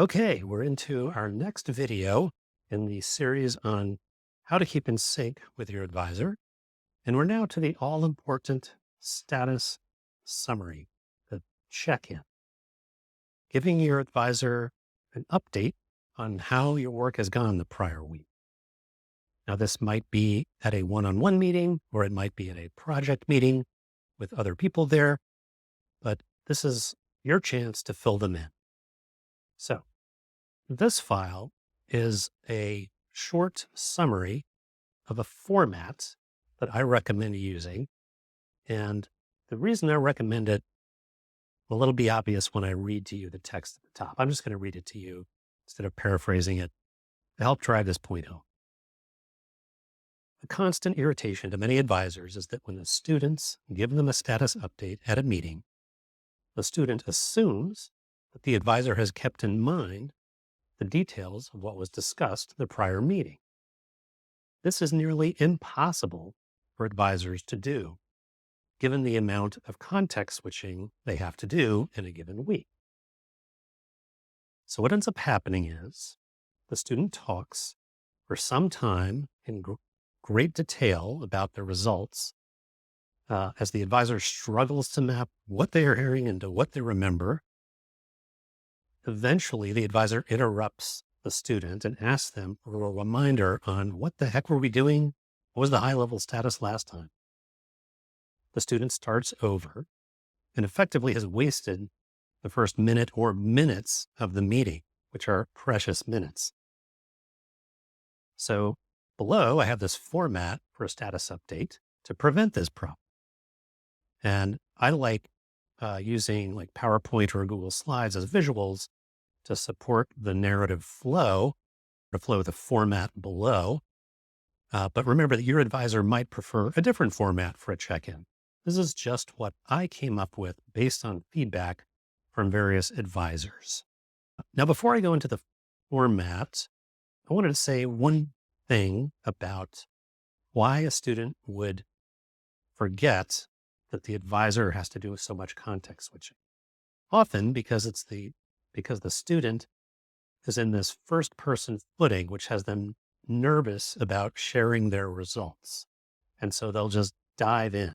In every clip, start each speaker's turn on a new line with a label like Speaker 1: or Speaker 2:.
Speaker 1: Okay, we're into our next video in the series on how to keep in sync with your advisor. And we're now to the all important status summary, the check in, giving your advisor an update on how your work has gone the prior week. Now, this might be at a one-on-one meeting, or it might be at a project meeting with other people there, but this is your chance to fill them in. So, this file is a short summary of a format that I recommend using. And the reason I recommend it, well, it'll be obvious when I read to you the text at the top. I'm just going to read it to you instead of paraphrasing it to help drive this point home. A constant irritation to many advisors is that when the students give them a status update at a meeting, the student assumes that the advisor has kept in mind the details of what was discussed the prior meeting. This is nearly impossible for advisors to do, given the amount of context switching they have to do in a given week. So what ends up happening is the student talks for some time in great detail about their results as the advisor struggles to map what they are hearing into what they remember. Eventually, the advisor interrupts the student and asks them for a reminder on what the heck were we doing? What was the high-level status last time? The student starts over and effectively has wasted the first minute or minutes of the meeting, which are precious minutes. So below, I have this format for a status update to prevent this problem. And I like using like PowerPoint or Google Slides as visuals to support the narrative flow, the format below. But remember that your advisor might prefer a different format for a check-in. This is just what I came up with based on feedback from various advisors. Now, before I go into the format, I wanted to say one thing about why a student would forget that the advisor has to do so much context switching. Often because the student is in this first person footing, which has them nervous about sharing their results. And so they'll just dive in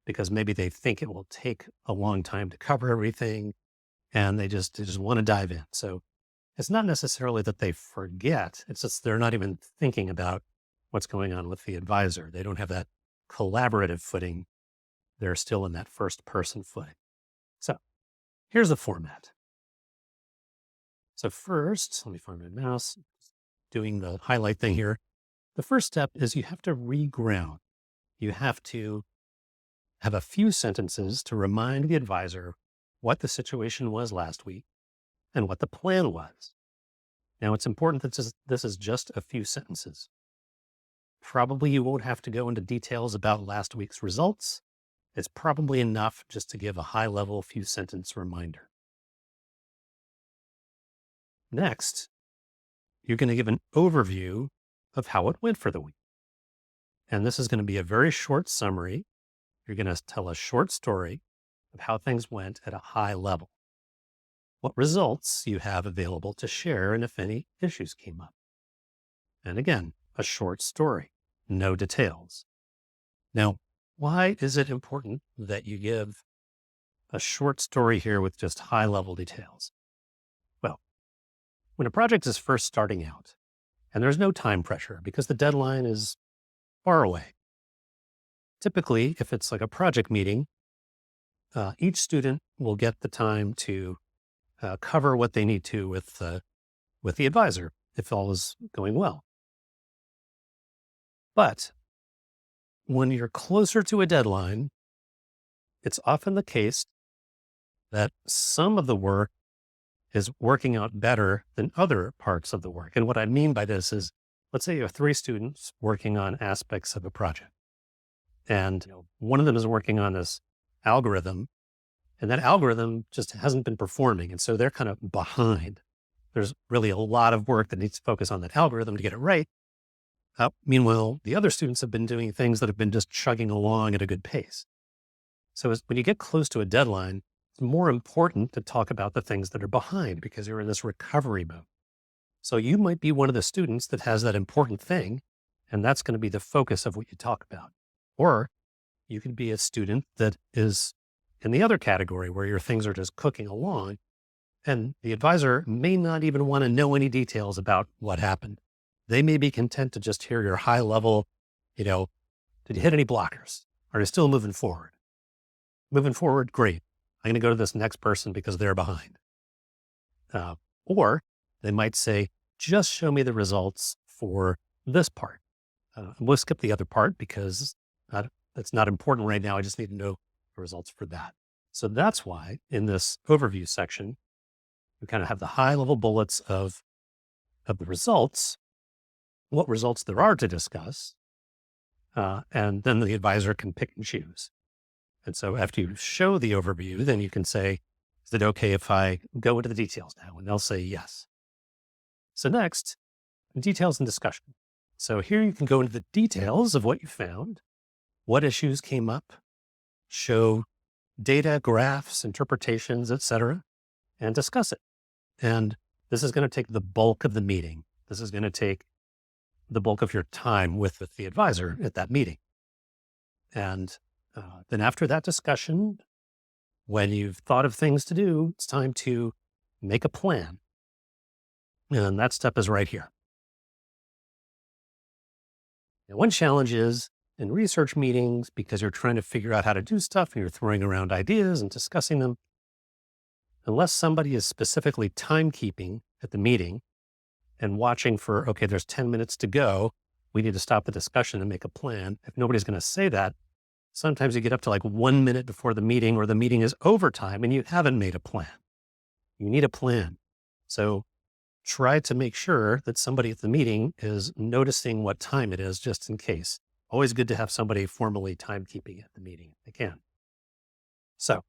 Speaker 1: because maybe they think it will take a long time to cover everything and they just want to dive in. So it's not necessarily that they forget. It's just they're not even thinking about what's going on with the advisor. They don't have that collaborative footing. They're still in that first person footing. So here's the format. So first, let me find my mouse, doing the highlight thing here. The first step is you have to reground. You have to have a few sentences to remind the advisor what the situation was last week and what the plan was. Now, it's important that this is just a few sentences. Probably you won't have to go into details about last week's results. It's probably enough just to give a high-level few sentence reminder. Next, you're going to give an overview of how it went for the week. And this is going to be a very short summary. You're going to tell a short story of how things went at a high level, what results you have available to share, and if any issues came up. And again, a short story, no details. Now, why is it important that you give a short story here with just high level details? Well, when a project is first starting out and there's no time pressure because the deadline is far away, typically, if it's like a project meeting, each student will get the time to cover what they need to with the advisor if all is going well. But when you're closer to a deadline, it's often the case that some of the work is working out better than other parts of the work. And what I mean by this is, let's say you have 3 students working on aspects of a project. And one of them is working on this algorithm, and that algorithm just hasn't been performing. And so they're kind of behind. There's really a lot of work that needs to focus on that algorithm to get it right. Meanwhile, the other students have been doing things that have been just chugging along at a good pace. So when you get close to a deadline, it's more important to talk about the things that are behind because you're in this recovery mode. So you might be one of the students that has that important thing, and that's going to be the focus of what you talk about. Or you could be a student that is in the other category where your things are just cooking along, and the advisor may not even want to know any details about what happened. They may be content to just hear your high level, did you hit any blockers? Are you still moving forward? Moving forward, great. I'm going to go to this next person because they're behind. Or they might say, just show me the results for this part. We'll skip the other part because that's not important right now. I just need to know the results for that. So that's why in this overview section, we kind of have the high level bullets of the results, what results there are to discuss, and then the advisor can pick and choose. And so after you show the overview, then you can say, is it okay if I go into the details now? And they'll say yes. So next, details and discussion. So here you can go into the details of what you found, what issues came up, show data, graphs, interpretations, etc., and discuss it. And this is going to take the bulk of the meeting. This is going to take the bulk of your time with the advisor at that meeting. And then after that discussion, when you've thought of things to do, it's time to make a plan. And that step is right here. Now, one challenge is in research meetings, because you're trying to figure out how to do stuff and you're throwing around ideas and discussing them, unless somebody is specifically timekeeping at the meeting and watching for, okay, there's 10 minutes to go, we need to stop the discussion and make a plan. If nobody's going to say that, sometimes you get up to like 1 minute before the meeting or the meeting is overtime and you haven't made a plan. You need a plan. So try to make sure that somebody at the meeting is noticing what time it is just in case. Always good to have somebody formally timekeeping at the meeting if they can. So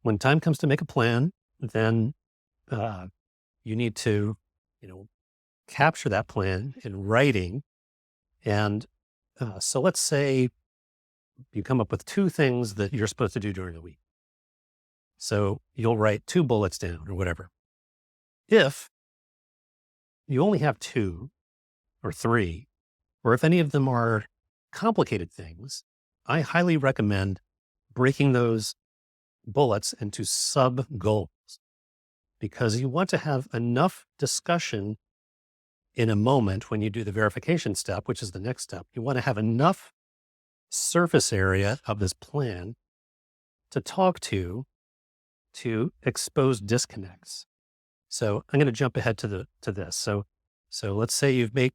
Speaker 1: when time comes to make a plan, then you need to, capture that plan in writing. And so let's say you come up with 2 things that you're supposed to do during the week. So you'll write 2 bullets down or whatever. If you only have 2 or 3, or if any of them are complicated things, I highly recommend breaking those bullets into sub goals, because you want to have enough discussion in a moment when you do the verification step, which is the next step. You want to have enough surface area of this plan to talk to expose disconnects. So I'm going to jump ahead to this. So let's say you make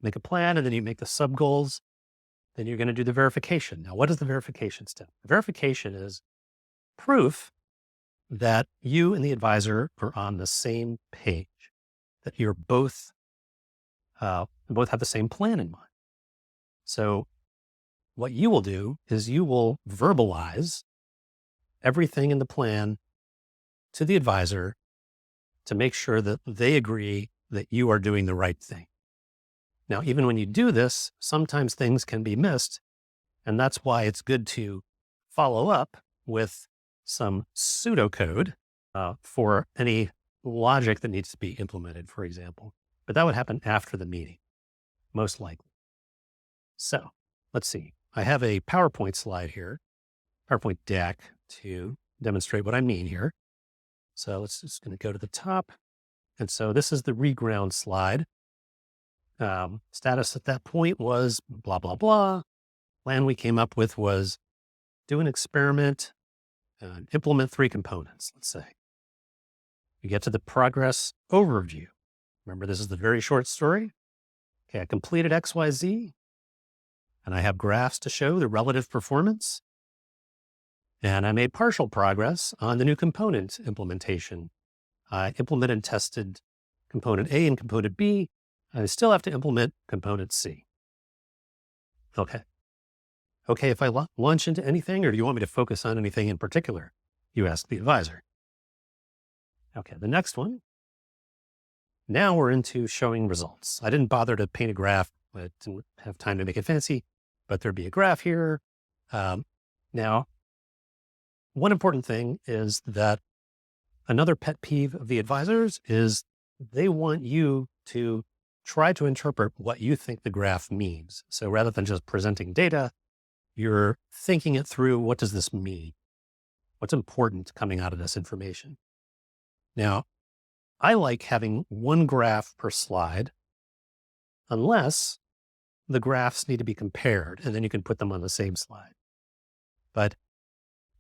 Speaker 1: a plan and then you make the sub goals. Then you're going to do the verification. Now, what is the verification step? The verification is proof that you and the advisor are on the same page, that you're both have the same plan in mind. So what you will do is you will verbalize everything in the plan to the advisor to make sure that they agree that you are doing the right thing. Now, even when you do this, sometimes things can be missed, and that's why it's good to follow up with some pseudocode for any logic that needs to be implemented, for example. But that would happen after the meeting, most likely. So let's see. I have a PowerPoint slide here, PowerPoint deck to demonstrate what I mean here. So let's just going to go to the top. And so this is the reground slide. Status at that point was blah, blah, blah. Plan we came up with was do an experiment and implement 3 components, let's say. We get to the progress overview. Remember, this is the very short story. Okay, I completed XYZ, and I have graphs to show the relative performance. And I made partial progress on the new component implementation. I implemented and tested component A and component B. I still have to implement component C. Okay. Okay, if I launch into anything, or do you want me to focus on anything in particular? You ask the advisor. Okay, the next one. Now we're into showing results. I didn't bother to paint a graph. I didn't have time to make it fancy, but there'd be a graph here. Now, one important thing is that another pet peeve of the advisors is they want you to try to interpret what you think the graph means. So rather than just presenting data, you're thinking it through. What does this mean? What's important coming out of this information? Now, I like having one graph per slide, unless the graphs need to be compared, and then you can put them on the same slide. But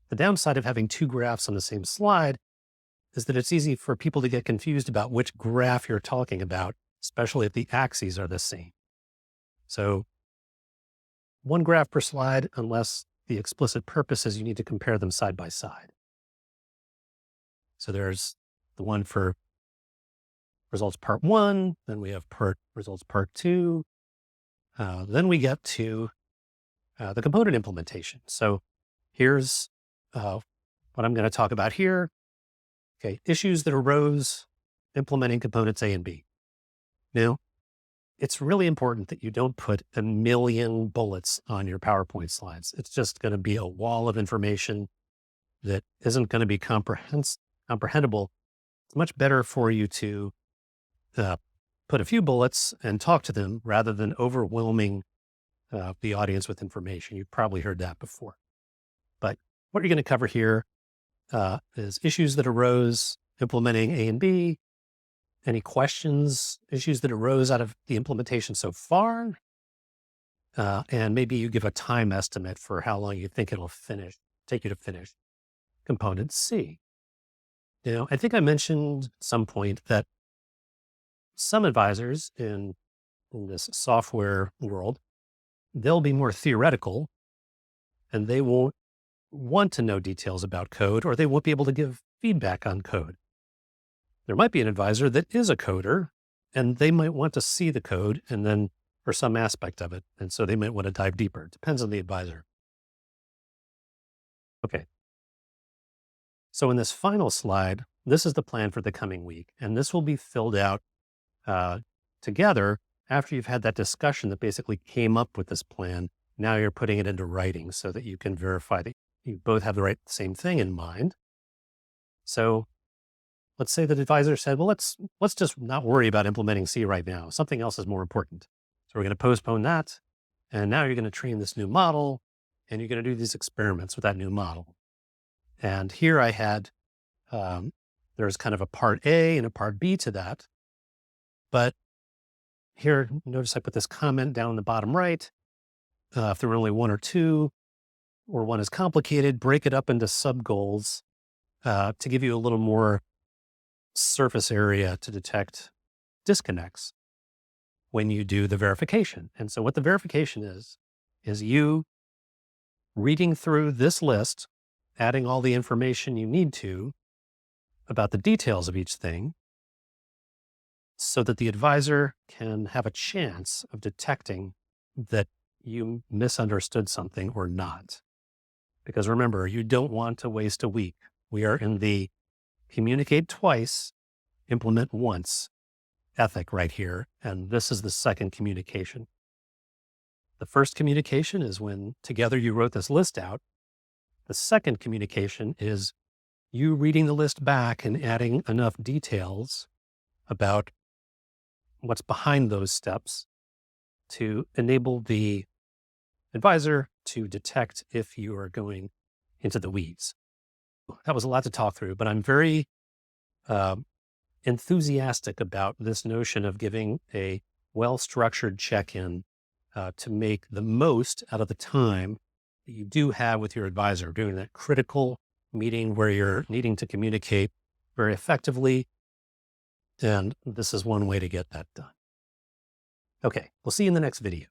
Speaker 1: the downside of having two graphs on the same slide is that it's easy for people to get confused about which graph you're talking about, especially if the axes are the same. So one graph per slide, unless the explicit purpose is you need to compare them side by side. So there's the one for results part 1, then we have results part 2, then we get to the component implementation. So here's what I'm going to talk about here. Okay, issues that arose implementing components A and B. Now, it's really important that you don't put a million bullets on your PowerPoint slides. It's just going to be a wall of information that isn't going to be comprehensible. It's much better for you to put a few bullets and talk to them rather than overwhelming the audience with information. You've probably heard that before. But what you're going to cover here is issues that arose implementing A and B, any questions, issues that arose out of the implementation so far, and maybe you give a time estimate for how long you think it'll take you to finish component C. Now, I think I mentioned at some point that some advisors in this software world, they'll be more theoretical and they won't want to know details about code, or they won't be able to give feedback on code. There might be an advisor that is a coder and they might want to see the code and then for some aspect of it. And so they might want to dive deeper. It depends on the advisor. Okay. So in this final slide, this is the plan for the coming week. And this will be filled out together after you've had that discussion that basically came up with this plan. Now you're putting it into writing so that you can verify that you both have the same thing in mind. So let's say that advisor said, well, let's just not worry about implementing C right now. Something else is more important. So we're going to postpone that. And now you're going to train this new model and you're going to do these experiments with that new model. And here I had, there's kind of a part A and a part B to that. But here, notice I put this comment down in the bottom right. If there were only one or two, or one is complicated, break it up into sub goals to give you a little more surface area to detect disconnects when you do the verification. And so what the verification is you reading through this list, adding all the information you need to about the details of each thing so that the advisor can have a chance of detecting that you misunderstood something or not. Because remember, you don't want to waste a week. We are in the communicate twice, implement once ethic right here. And this is the second communication. The first communication is when together you wrote this list out. The second communication is you reading the list back and adding enough details about what's behind those steps to enable the advisor to detect if you are going into the weeds. That was a lot to talk through, but I'm very enthusiastic about this notion of giving a well-structured check-in to make the most out of the time that you do have with your advisor, doing that critical meeting where you're needing to communicate very effectively. And this is one way to get that done. Okay, we'll see you in the next video.